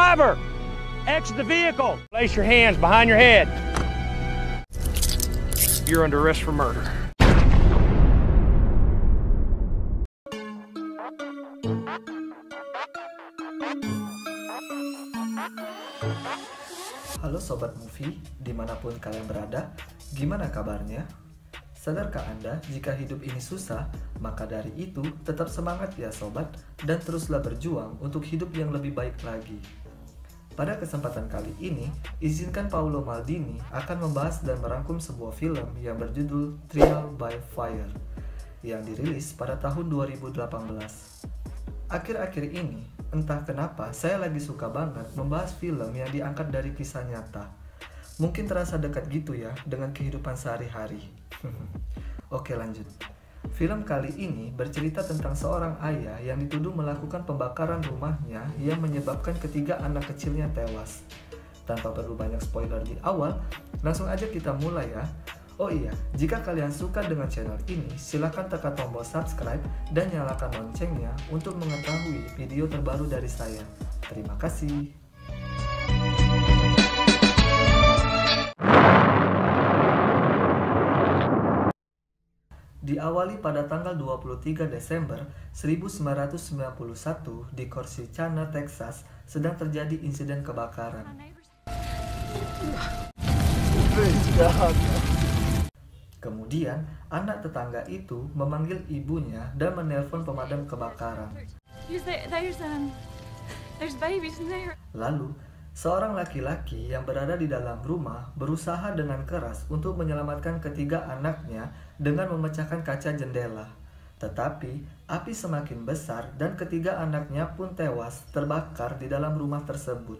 driver, exit the vehicle. Place your hands behind your head. You're under arrest for murder. Halo Sobat Movie, dimanapun kalian berada, gimana kabarnya? Sadarkah Anda jika hidup ini susah, maka dari itu tetap semangat ya Sobat, dan teruslah berjuang untuk hidup yang lebih baik lagi. Pada kesempatan kali ini, izinkan Paolo Maldini akan membahas dan merangkum sebuah film yang berjudul Trial by Fire, yang dirilis pada tahun 2018. Akhir-akhir ini, entah kenapa saya lagi suka banget membahas film yang diangkat dari kisah nyata. Mungkin terasa dekat gitu ya dengan kehidupan sehari-hari. Oke lanjut. Film kali ini bercerita tentang seorang ayah yang dituduh melakukan pembakaran rumahnya yang menyebabkan ketiga anak kecilnya tewas. Tanpa perlu banyak spoiler di awal, langsung aja kita mulai ya. Oh iya, jika kalian suka dengan channel ini, silahkan tekan tombol subscribe dan nyalakan loncengnya untuk mengetahui video terbaru dari saya. Terima kasih. Diawali pada tanggal 23 Desember 1991 di Corsicana, Texas, sedang terjadi insiden kebakaran. Kemudian, anak tetangga itu memanggil ibunya dan menelpon pemadam kebakaran. Lalu, seorang laki-laki yang berada di dalam rumah berusaha dengan keras untuk menyelamatkan ketiga anaknya dengan memecahkan kaca jendela. Tetapi, api semakin besar dan ketiga anaknya pun tewas terbakar di dalam rumah tersebut.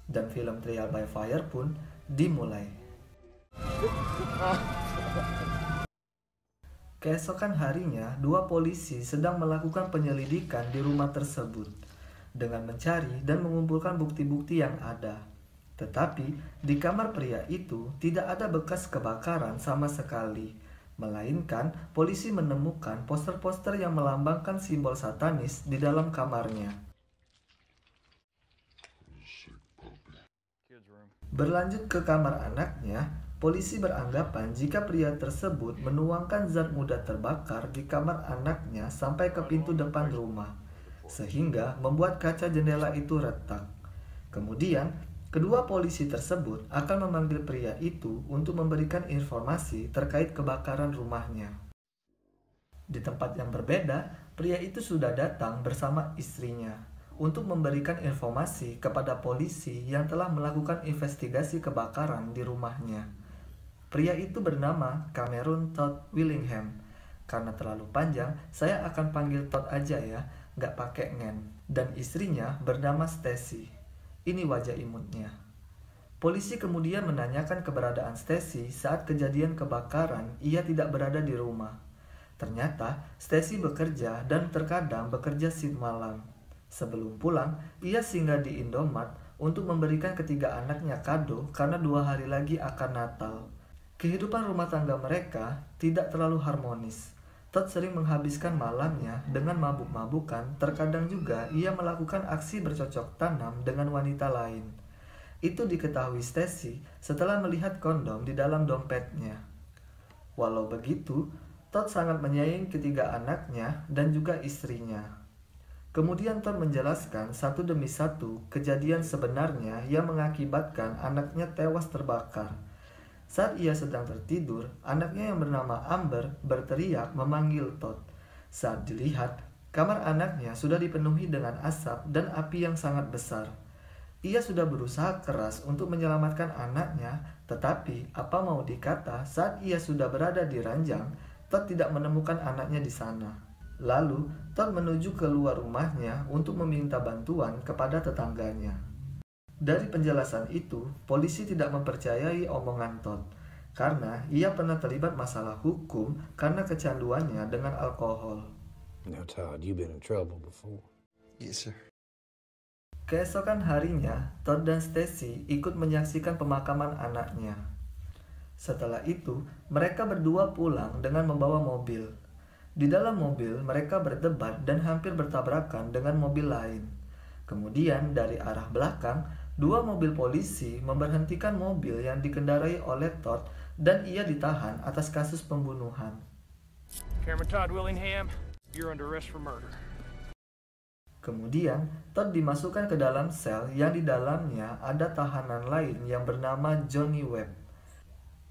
Dan film Trial by Fire pun dimulai. Keesokan harinya, dua polisi sedang melakukan penyelidikan di rumah tersebut dengan mencari dan mengumpulkan bukti-bukti yang ada. Tetapi, di kamar pria itu tidak ada bekas kebakaran sama sekali. Melainkan, polisi menemukan poster-poster yang melambangkan simbol satanis di dalam kamarnya. Berlanjut ke kamar anaknya, polisi beranggapan jika pria tersebut menuangkan zat mudah terbakar di kamar anaknya sampai ke pintu depan rumah, sehingga membuat kaca jendela itu retak. Kemudian, kedua polisi tersebut akan memanggil pria itu untuk memberikan informasi terkait kebakaran rumahnya. Di tempat yang berbeda, pria itu sudah datang bersama istrinya untuk memberikan informasi kepada polisi yang telah melakukan investigasi kebakaran di rumahnya. Pria itu bernama Cameron Todd Willingham. Karena terlalu panjang, saya akan panggil Todd aja ya, nggak pakai ngen. Dan istrinya bernama Stacy. Ini wajah imutnya. Polisi kemudian menanyakan keberadaan Stacy saat kejadian kebakaran ia tidak berada di rumah. Ternyata Stacy bekerja dan terkadang bekerja shift malam. Sebelum pulang, ia singgah di Indomaret untuk memberikan ketiga anaknya kado karena 2 hari lagi akan Natal. Kehidupan rumah tangga mereka tidak terlalu harmonis. Todd sering menghabiskan malamnya dengan mabuk-mabukan, terkadang juga ia melakukan aksi bercocok tanam dengan wanita lain. Itu diketahui Stacy setelah melihat kondom di dalam dompetnya. Walau begitu, Todd sangat menyayangi ketiga anaknya dan juga istrinya. Kemudian Todd menjelaskan satu demi satu kejadian sebenarnya yang mengakibatkan anaknya tewas terbakar. Saat ia sedang tertidur, anaknya yang bernama Amber berteriak memanggil Todd. Saat dilihat, kamar anaknya sudah dipenuhi dengan asap dan api yang sangat besar. Ia sudah berusaha keras untuk menyelamatkan anaknya, tetapi apa mau dikata saat ia sudah berada di ranjang, Todd tidak menemukan anaknya di sana. Lalu, Todd menuju keluar rumahnya untuk meminta bantuan kepada tetangganya. Dari penjelasan itu, polisi tidak mempercayai omongan Todd karena ia pernah terlibat masalah hukum karena kecanduannya dengan alkohol. Now, Todd, you've been in trouble before. Yes, sir. Keesokan harinya, Todd dan Stacy ikut menyaksikan pemakaman anaknya. Setelah itu, mereka berdua pulang dengan membawa mobil. Di dalam mobil, mereka berdebat dan hampir bertabrakan dengan mobil lain. Kemudian dari arah belakang, dua mobil polisi memberhentikan mobil yang dikendarai oleh Todd dan ia ditahan atas kasus pembunuhan. Cameron Todd Willingham, you're under arrest for murder. Kemudian, Todd dimasukkan ke dalam sel yang di dalamnya ada tahanan lain yang bernama Johnny Webb.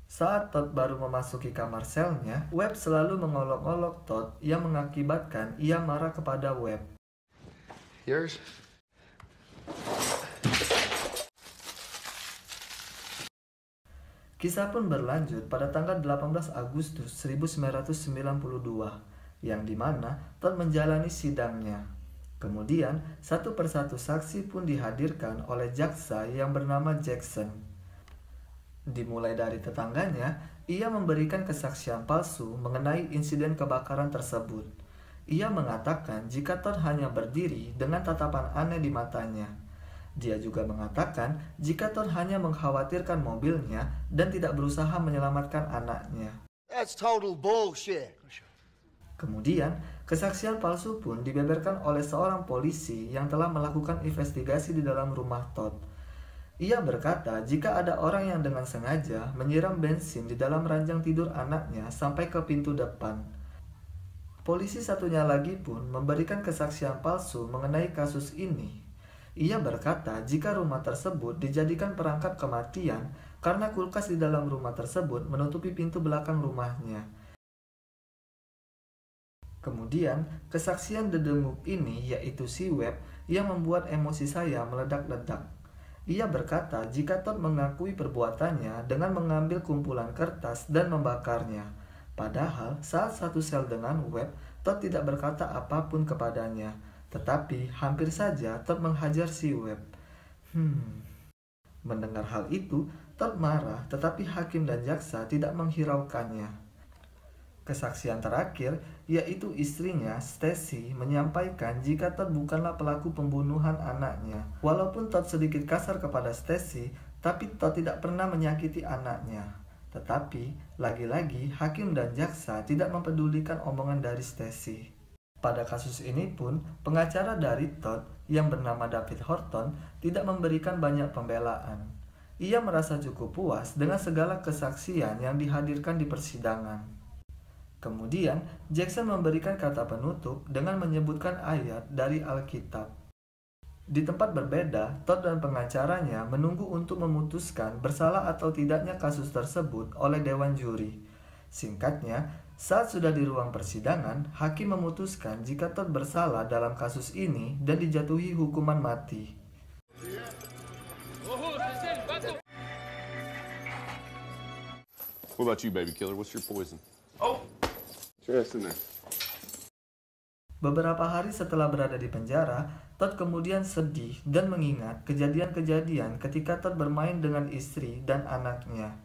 Saat Todd baru memasuki kamar selnya, Webb selalu mengolok-olok Todd yang mengakibatkan ia marah kepada Webb. Yours? Kisah pun berlanjut pada tanggal 18 Agustus 1992, yang dimana Todd menjalani sidangnya. Kemudian, satu persatu saksi pun dihadirkan oleh jaksa yang bernama Jackson. Dimulai dari tetangganya, ia memberikan kesaksian palsu mengenai insiden kebakaran tersebut. Ia mengatakan jika Todd hanya berdiri dengan tatapan aneh di matanya. Dia juga mengatakan jika Todd hanya mengkhawatirkan mobilnya dan tidak berusaha menyelamatkan anaknya. That's total bullshit. Kemudian, kesaksian palsu pun dibeberkan oleh seorang polisi yang telah melakukan investigasi di dalam rumah Todd. Ia berkata jika ada orang yang dengan sengaja menyiram bensin di dalam ranjang tidur anaknya sampai ke pintu depan. Polisi satunya lagi pun memberikan kesaksian palsu mengenai kasus ini. Ia berkata jika rumah tersebut dijadikan perangkap kematian karena kulkas di dalam rumah tersebut menutupi pintu belakang rumahnya. Kemudian, kesaksian dedemuk ini yaitu si Webb yang membuat emosi saya meledak-ledak. Ia berkata jika Todd mengakui perbuatannya dengan mengambil kumpulan kertas dan membakarnya. Padahal saat satu sel dengan Webb, Todd tidak berkata apapun kepadanya. Tetapi hampir saja Todd menghajar si Webb. Mendengar hal itu, Todd marah tetapi hakim dan jaksa tidak menghiraukannya. Kesaksian terakhir, yaitu istrinya, Stacy, menyampaikan jika Todd bukanlah pelaku pembunuhan anaknya. Walaupun Todd sedikit kasar kepada Stacy, tapi Todd tidak pernah menyakiti anaknya. Tetapi, lagi-lagi, hakim dan jaksa tidak mempedulikan omongan dari Stacy. Pada kasus ini pun, pengacara dari Todd, yang bernama David Horton, tidak memberikan banyak pembelaan. Ia merasa cukup puas dengan segala kesaksian yang dihadirkan di persidangan. Kemudian, Jackson memberikan kata penutup dengan menyebutkan ayat dari Alkitab. Di tempat berbeda, Todd dan pengacaranya menunggu untuk memutuskan bersalah atau tidaknya kasus tersebut oleh dewan juri. Singkatnya, saat sudah di ruang persidangan, hakim memutuskan jika Todd bersalah dalam kasus ini dan dijatuhi hukuman mati. What about you, baby killer? What's your poison? Beberapa hari setelah berada di penjara, Todd kemudian sedih dan mengingat kejadian-kejadian ketika Todd bermain dengan istri dan anaknya.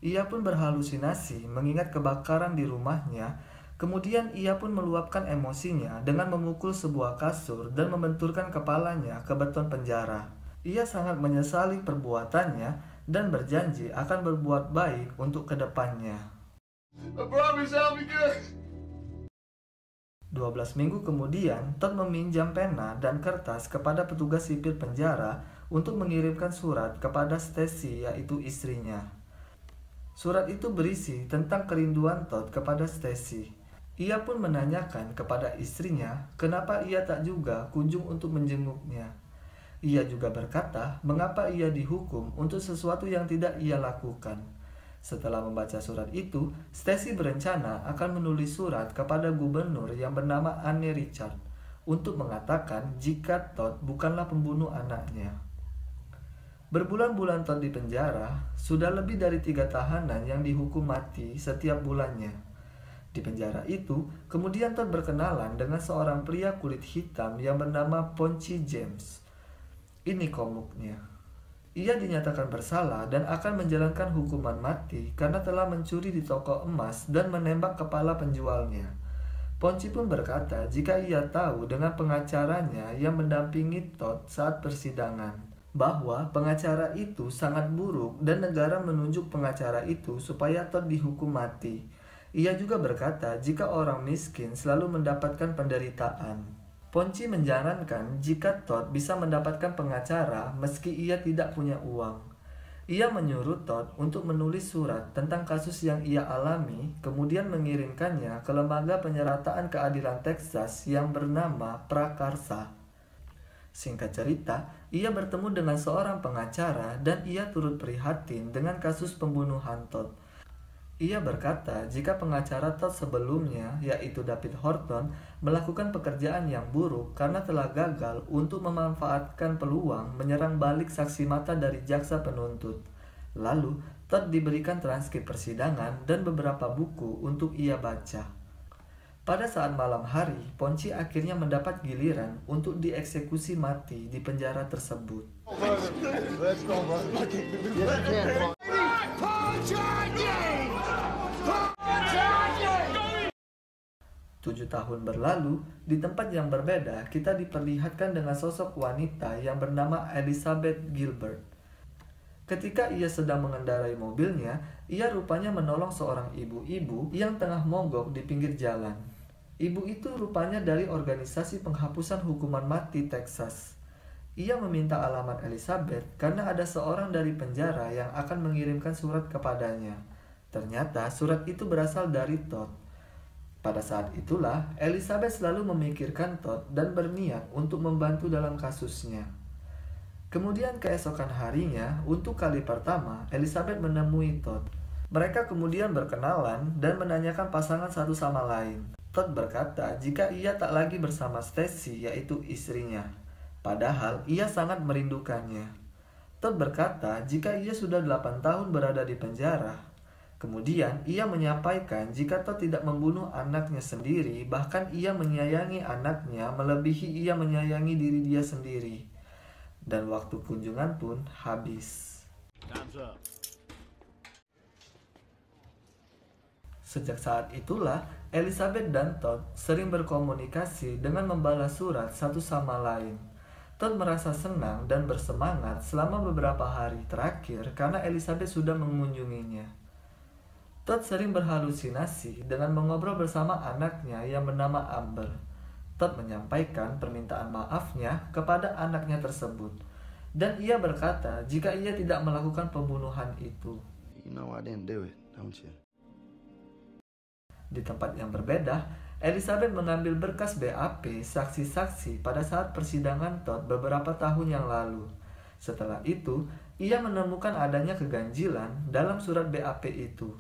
Ia pun berhalusinasi mengingat kebakaran di rumahnya, kemudian ia pun meluapkan emosinya dengan memukul sebuah kasur dan membenturkan kepalanya ke beton penjara. Ia sangat menyesali perbuatannya dan berjanji akan berbuat baik untuk kedepannya. 12 minggu kemudian, Todd meminjam pena dan kertas kepada petugas sipir penjara untuk mengirimkan surat kepada Stacy, yaitu istrinya. Surat itu berisi tentang kerinduan Todd kepada Stacy. Ia pun menanyakan kepada istrinya kenapa ia tak juga kunjung untuk menjenguknya. Ia juga berkata mengapa ia dihukum untuk sesuatu yang tidak ia lakukan. Setelah membaca surat itu, Stacy berencana akan menulis surat kepada gubernur yang bernama Anne Richard untuk mengatakan jika Todd bukanlah pembunuh anaknya. Berbulan-bulan Todd di penjara, sudah lebih dari 3 tahanan yang dihukum mati setiap bulannya. Di penjara itu, kemudian Todd berkenalan dengan seorang pria kulit hitam yang bernama Ponchi James. Ini komuknya. Ia dinyatakan bersalah dan akan menjalankan hukuman mati karena telah mencuri di toko emas dan menembak kepala penjualnya. Ponchi pun berkata jika ia tahu dengan pengacaranya yang mendampingi Todd saat persidangan, bahwa pengacara itu sangat buruk dan negara menunjuk pengacara itu supaya Todd dihukum mati. Ia juga berkata jika orang miskin selalu mendapatkan penderitaan. Ponci menyarankan jika Todd bisa mendapatkan pengacara meski ia tidak punya uang. Ia menyuruh Todd untuk menulis surat tentang kasus yang ia alami, kemudian mengirimkannya ke lembaga penyerataan keadilan Texas yang bernama Prakarsa. Singkat cerita, ia bertemu dengan seorang pengacara dan ia turut prihatin dengan kasus pembunuhan Todd. Ia berkata jika pengacara Todd sebelumnya, yaitu David Horton, melakukan pekerjaan yang buruk karena telah gagal untuk memanfaatkan peluang menyerang balik saksi mata dari jaksa penuntut. Lalu, Todd diberikan transkrip persidangan dan beberapa buku untuk ia baca. Pada saat malam hari, Ponci akhirnya mendapat giliran untuk dieksekusi mati di penjara tersebut. 7 tahun berlalu, di tempat yang berbeda, kita diperlihatkan dengan sosok wanita yang bernama Elizabeth Gilbert. Ketika ia sedang mengendarai mobilnya, ia rupanya menolong seorang ibu-ibu yang tengah mogok di pinggir jalan. Ibu itu rupanya dari organisasi penghapusan hukuman mati Texas. Ia meminta alamat Elizabeth karena ada seorang dari penjara yang akan mengirimkan surat kepadanya. Ternyata surat itu berasal dari Todd. Pada saat itulah, Elizabeth selalu memikirkan Todd dan berniat untuk membantu dalam kasusnya. Kemudian keesokan harinya, untuk kali pertama, Elizabeth menemui Todd. Mereka kemudian berkenalan dan menanyakan pasangan satu sama lain. Todd berkata jika ia tak lagi bersama Stacy, yaitu istrinya. Padahal ia sangat merindukannya. Todd berkata jika ia sudah 8 tahun berada di penjara. Kemudian ia menyampaikan jika Todd tidak membunuh anaknya sendiri, bahkan ia menyayangi anaknya melebihi ia menyayangi diri dia sendiri. Dan waktu kunjungan pun habis. Sejak saat itulah, Elizabeth dan Todd sering berkomunikasi dengan membalas surat satu sama lain. Todd merasa senang dan bersemangat selama beberapa hari terakhir karena Elizabeth sudah mengunjunginya. Todd sering berhalusinasi dengan mengobrol bersama anaknya yang bernama Amber. Todd menyampaikan permintaan maafnya kepada anaknya tersebut. Dan ia berkata jika ia tidak melakukan pembunuhan itu. You know I didn't do it, don't you? Di tempat yang berbeda, Elizabeth mengambil berkas BAP saksi-saksi pada saat persidangan Todd beberapa tahun yang lalu. Setelah itu, ia menemukan adanya keganjilan dalam surat BAP itu.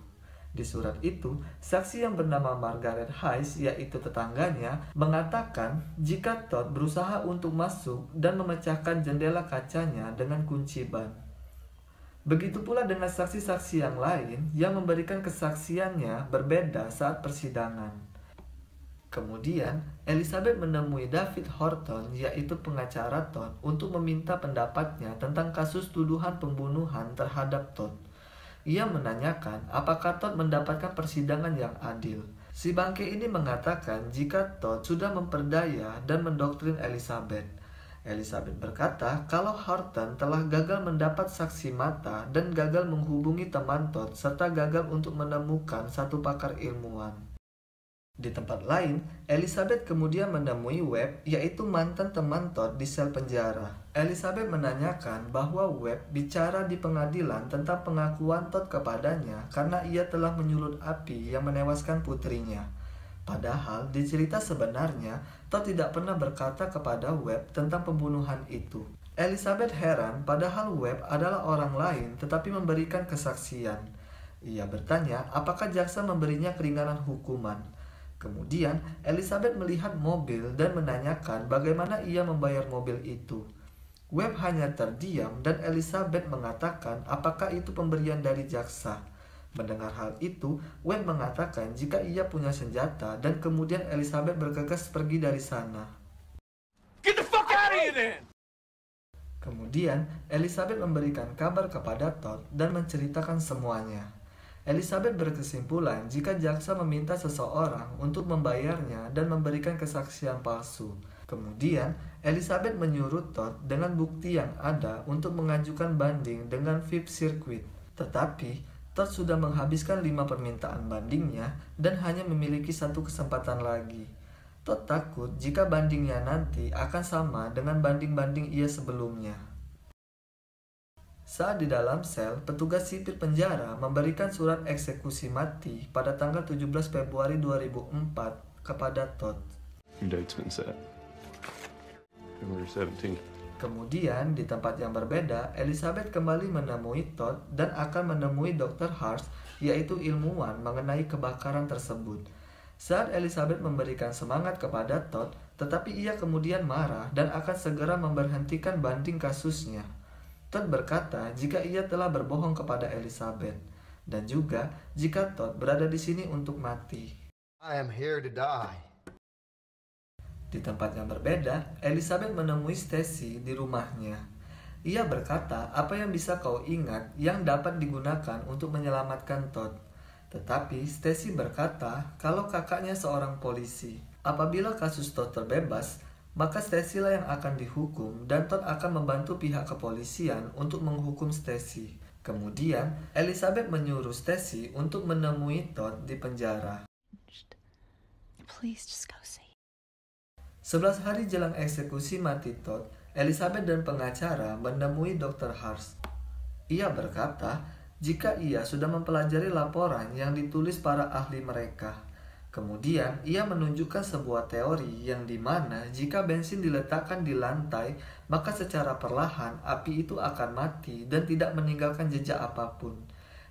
Di surat itu, saksi yang bernama Margaret Hayes, yaitu tetangganya, mengatakan jika Todd berusaha untuk masuk dan memecahkan jendela kacanya dengan kunci ban. Begitu pula dengan saksi-saksi yang lain yang memberikan kesaksiannya berbeda saat persidangan. Kemudian, Elizabeth menemui David Horton, yaitu pengacara Todd, untuk meminta pendapatnya tentang kasus tuduhan pembunuhan terhadap Todd. Ia menanyakan apakah Todd mendapatkan persidangan yang adil. Si bangke ini mengatakan jika Todd sudah memperdaya dan mendoktrin Elizabeth. Elizabeth berkata kalau Horton telah gagal mendapat saksi mata dan gagal menghubungi teman Todd serta gagal untuk menemukan satu pakar ilmuwan. Di tempat lain, Elizabeth kemudian menemui Webb, yaitu mantan teman Todd di sel penjara. Elizabeth menanyakan bahwa Webb bicara di pengadilan tentang pengakuan Todd kepadanya karena ia telah menyulut api yang menewaskan putrinya. Padahal di cerita sebenarnya, Todd tidak pernah berkata kepada Webb tentang pembunuhan itu. Elizabeth heran padahal Webb adalah orang lain tetapi memberikan kesaksian. Ia bertanya apakah jaksa memberinya keringanan hukuman. Kemudian, Elizabeth melihat mobil dan menanyakan bagaimana ia membayar mobil itu. Webb hanya terdiam dan Elizabeth mengatakan apakah itu pemberian dari jaksa. Mendengar hal itu, Webb mengatakan jika ia punya senjata dan kemudian Elizabeth bergegas pergi dari sana. Get the fuck out of here then! Kemudian, Elizabeth memberikan kabar kepada Todd dan menceritakan semuanya. Elizabeth berkesimpulan jika jaksa meminta seseorang untuk membayarnya dan memberikan kesaksian palsu. Kemudian, Elizabeth menyuruh Todd dengan bukti yang ada untuk mengajukan banding dengan Fifth Circuit. Tetapi, Todd sudah menghabiskan 5 permintaan bandingnya dan hanya memiliki 1 kesempatan lagi. Todd takut jika bandingnya nanti akan sama dengan banding-banding ia sebelumnya. Saat di dalam sel, petugas sipir penjara memberikan surat eksekusi mati pada tanggal 17 Februari 2004 kepada Todd. Your date's been set. February 17th. Kemudian, di tempat yang berbeda, Elizabeth kembali menemui Todd dan akan menemui Dr. Hurst, yaitu ilmuwan mengenai kebakaran tersebut. Saat Elizabeth memberikan semangat kepada Todd, tetapi ia kemudian marah dan akan segera memberhentikan banding kasusnya. Todd berkata jika ia telah berbohong kepada Elizabeth, dan juga jika Todd berada di sini untuk mati. I am here to die. Di tempat yang berbeda, Elizabeth menemui Stacy di rumahnya. Ia berkata, apa yang bisa kau ingat yang dapat digunakan untuk menyelamatkan Todd? Tetapi Stacy berkata kalau kakaknya seorang polisi. Apabila kasus Todd terbebas, maka Stacy lah yang akan dihukum dan Todd akan membantu pihak kepolisian untuk menghukum Stacy. Kemudian, Elizabeth menyuruh Stacy untuk menemui Todd di penjara. Please just go see. 11 hari jelang eksekusi mati Todd, Elizabeth dan pengacara menemui Dr. Hurst. Ia berkata jika ia sudah mempelajari laporan yang ditulis para ahli mereka. Kemudian, ia menunjukkan sebuah teori yang dimana jika bensin diletakkan di lantai, maka secara perlahan api itu akan mati dan tidak meninggalkan jejak apapun.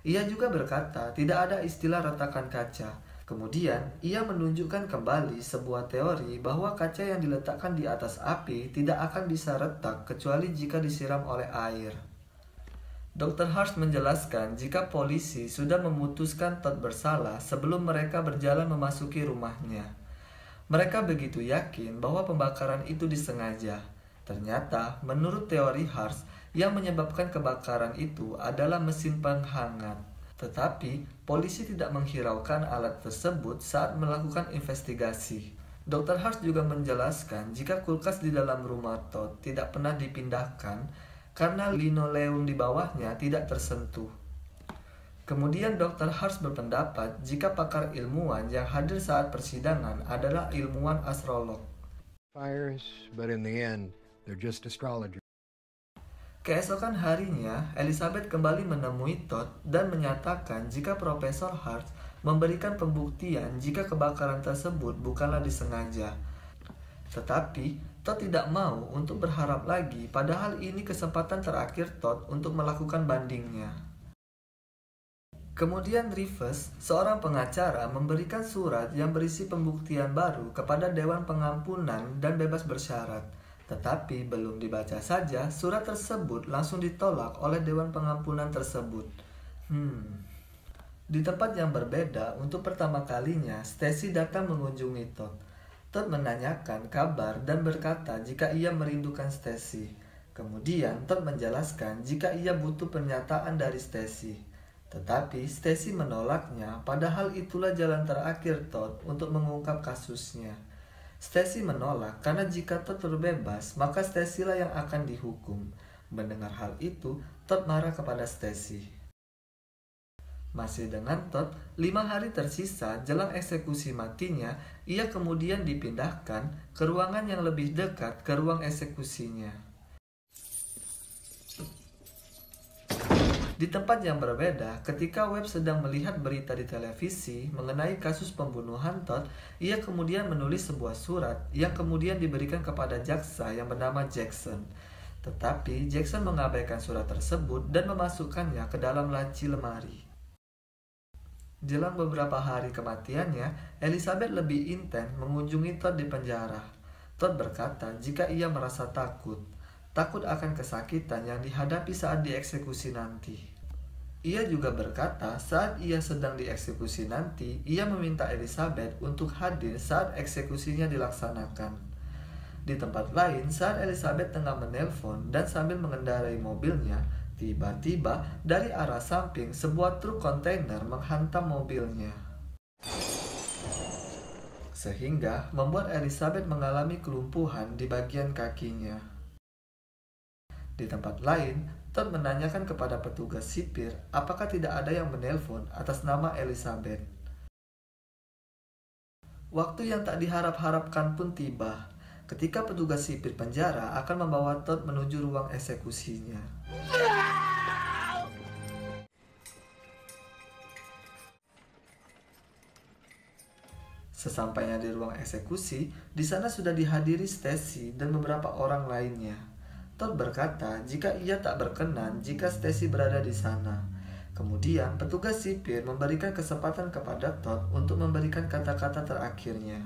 Ia juga berkata tidak ada istilah retakan kaca. Kemudian, ia menunjukkan kembali sebuah teori bahwa kaca yang diletakkan di atas api tidak akan bisa retak kecuali jika disiram oleh air. Dr. Hurst menjelaskan jika polisi sudah memutuskan Todd bersalah sebelum mereka berjalan memasuki rumahnya. Mereka begitu yakin bahwa pembakaran itu disengaja. Ternyata, menurut teori Hurst, yang menyebabkan kebakaran itu adalah mesin penghangat. Tetapi, polisi tidak menghiraukan alat tersebut saat melakukan investigasi. Dr. Hurst juga menjelaskan jika kulkas di dalam rumah Todd tidak pernah dipindahkan karena linoleum di bawahnya tidak tersentuh. Kemudian Dr. Hurst berpendapat jika pakar ilmuwan yang hadir saat persidangan adalah ilmuwan astrolog. Fires, but in the end, they're just astrologers. Keesokan harinya, Elizabeth kembali menemui Todd dan menyatakan jika Profesor Hurst memberikan pembuktian jika kebakaran tersebut bukanlah disengaja. Tetapi, Todd tidak mau untuk berharap lagi, padahal ini kesempatan terakhir Todd untuk melakukan bandingnya. Kemudian Rivers, seorang pengacara, memberikan surat yang berisi pembuktian baru kepada Dewan Pengampunan dan Bebas Bersyarat. Tetapi belum dibaca saja, surat tersebut langsung ditolak oleh Dewan Pengampunan tersebut. Di tempat yang berbeda, untuk pertama kalinya, Stacy datang mengunjungi Todd. Todd menanyakan kabar dan berkata jika ia merindukan Stacy. Kemudian Todd menjelaskan jika ia butuh pernyataan dari Stacy. Tetapi Stacy menolaknya, padahal itulah jalan terakhir Todd untuk mengungkap kasusnya. Stacy menolak karena jika Todd terbebas, maka Stacy lah yang akan dihukum. Mendengar hal itu, Todd marah kepada Stacy. Masih dengan Todd, 5 hari tersisa jelang eksekusi matinya, ia kemudian dipindahkan ke ruangan yang lebih dekat ke ruang eksekusinya. Di tempat yang berbeda, ketika Webb sedang melihat berita di televisi mengenai kasus pembunuhan Todd, ia kemudian menulis sebuah surat yang kemudian diberikan kepada jaksa yang bernama Jackson. Tetapi Jackson mengabaikan surat tersebut dan memasukkannya ke dalam laci lemari. Jelang beberapa hari kematiannya, Elizabeth lebih intens mengunjungi Todd di penjara. Todd berkata jika ia merasa takut akan kesakitan yang dihadapi saat dieksekusi nanti. Ia juga berkata saat ia sedang dieksekusi nanti, ia meminta Elizabeth untuk hadir saat eksekusinya dilaksanakan. Di tempat lain, saat Elizabeth tengah menelpon dan sambil mengendarai mobilnya, tiba-tiba dari arah samping sebuah truk kontainer menghantam mobilnya, sehingga membuat Elizabeth mengalami kelumpuhan di bagian kakinya. Di tempat lain, Todd menanyakan kepada petugas sipir apakah tidak ada yang menelpon atas nama Elizabeth. Waktu yang tak diharap-harapkan pun tiba, ketika petugas sipir penjara akan membawa Todd menuju ruang eksekusinya. Sesampainya di ruang eksekusi, di sana sudah dihadiri Stacy dan beberapa orang lainnya. Todd berkata jika ia tak berkenan jika Stacy berada di sana. Kemudian, petugas sipir memberikan kesempatan kepada Todd untuk memberikan kata-kata terakhirnya.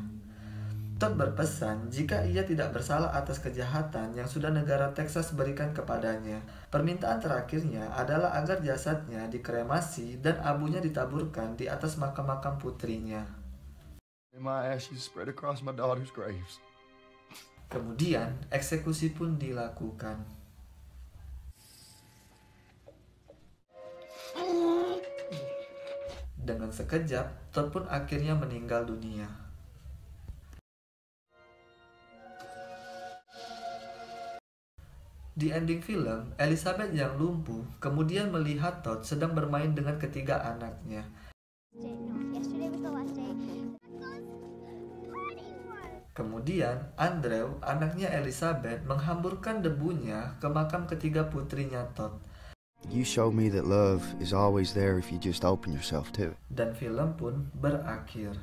Todd berpesan jika ia tidak bersalah atas kejahatan yang sudah negara Texas berikan kepadanya. Permintaan terakhirnya adalah agar jasadnya dikremasi dan abunya ditaburkan di atas makam-makam putrinya. And my ashes spread across my daughter's graves. Kemudian, eksekusi pun dilakukan. Dengan sekejap, Todd pun akhirnya meninggal dunia. Di ending film, Elizabeth yang lumpuh kemudian melihat Todd sedang bermain dengan ketiga anaknya. Kemudian, Andrew, anaknya Elizabeth, menghamburkan debunya ke makam ketiga putrinya Todd. You show me that love is always there if you just open yourself to it. Dan film pun berakhir.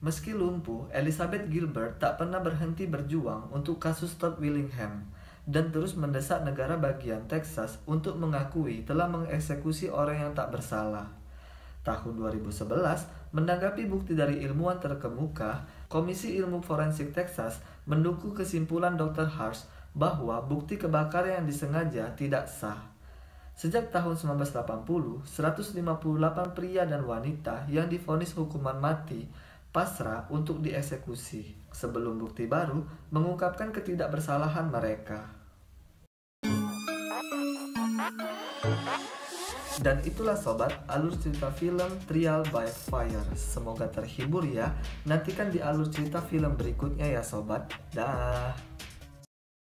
Meski lumpuh, Elizabeth Gilbert tak pernah berhenti berjuang untuk kasus Todd Willingham dan terus mendesak negara bagian Texas untuk mengakui telah mengeksekusi orang yang tak bersalah. Tahun 2011, menanggapi bukti dari ilmuwan terkemuka, Komisi Ilmu Forensik Texas mendukung kesimpulan Dr. Harsh bahwa bukti kebakaran yang disengaja tidak sah. Sejak tahun 1980, 158 pria dan wanita yang divonis hukuman mati pasrah untuk dieksekusi sebelum bukti baru mengungkapkan ketidakbersalahan mereka. Dan itulah sobat, alur cerita film Trial by Fire. Semoga terhibur ya. Nantikan di alur cerita film berikutnya ya sobat. Dah.